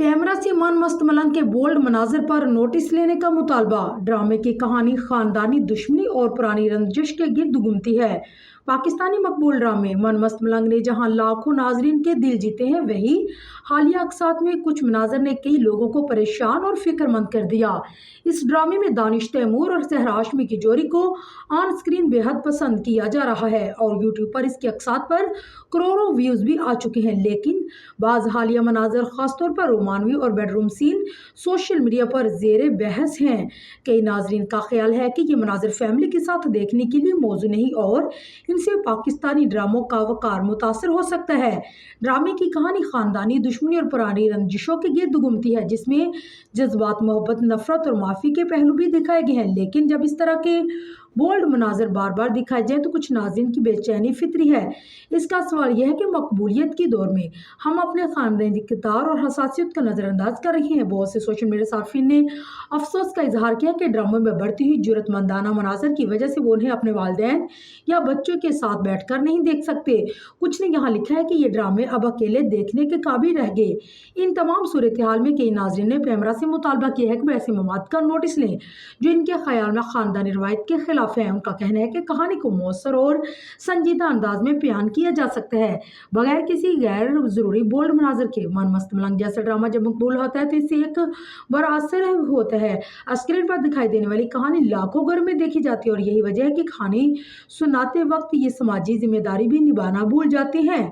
Camera से मन मस्त मलंग के बोल्ड मनाजिर पर नोटिस लेने का मुतालबा। ड्रामे की कहानी खानदानी दुश्मनी और पुरानी रंजिश के गिर्द घूमती है। पाकिस्तानी मकबूल ड्रामे मन मस्त मलंग ने जहां लाखों नाजरीन के दिल जीते हैं, वहीं हालिया अकसात में कुछ मनाजर ने कई लोगों को परेशान और फिक्रमंद कर दिया। इस ड्रामे में दानिश तैमूर और सहरा हाशमी की जोड़ी को ऑन स्क्रीन बेहद पसंद किया जा रहा है और यूट्यूब पर इसके अकसात पर करोड़ों व्यूज भी आ चुके हैं। लेकिन बाज हालिया मनाजर खासतौर पर रोमानवी और बेडरूम सीन सोशल मीडिया पर जेर बहस हैं। कई नाजरीन का ख्याल है कि ये मनाजर फैमिली के साथ देखने के लिए मौजू नहीं और इनसे पाकिस्तानी ड्रामों का वकार मुतासर हो सकता है। ड्रामे की कहानी खानदानी दुश्मनी और पुरानी रंजिशों के गिर्द घूमती है, जिसमें जज्बात, मोहब्बत, नफरत और माफी के पहलू भी दिखाए गए हैं। लेकिन जब इस तरह के बोल्ड मनाजर बार बार दिखाए जाए तो कुछ नाज़रीन की बेचैनी फितरी है। इसका सवाल यह है कि मकबूलियत के दौर में हम अपने खानदानी किरदार और हसासियत का नज़रअंदाज कर रहे हैं। बहुत से सोशल मीडिया सार्फिन ने अफसोस का इजहार किया कि ड्रामों में बढ़ती हुई जुर्रतमंदाना मनाजर की वजह से वो उन्हें अपने वालिदैन या बच्चों के साथ बैठकर नहीं देख सकते। कुछ ने यहाँ लिखा है कि ये ड्रामे अब अकेले देखने के काबिल रह गए। इन तमाम सूरत हाल में कई नाज़रीन ने पैमरा से मुतालबा किया है कि वैसे मवाद का नोटिस लें जो इनके ख्याल में खानदानी रवायत के खिलाफ है। उनका कहना है कि कहानी को मौसर और संजीदा अंदाज में बयान किया जा सकता है बगैर किसी गैर जरूरी बोल्ड मनाजर के। मन मस्त मलंग जैसा ड्रामा जब मकबूल होता है तो इससे एक बड़ा असर होता है। स्क्रीन पर दिखाई देने वाली कहानी लाखों घर में देखी जाती है और यही वजह है कि कहानी सुनाते वक्त ये समाजी जिम्मेदारी भी निभाना भूल जाते हैं।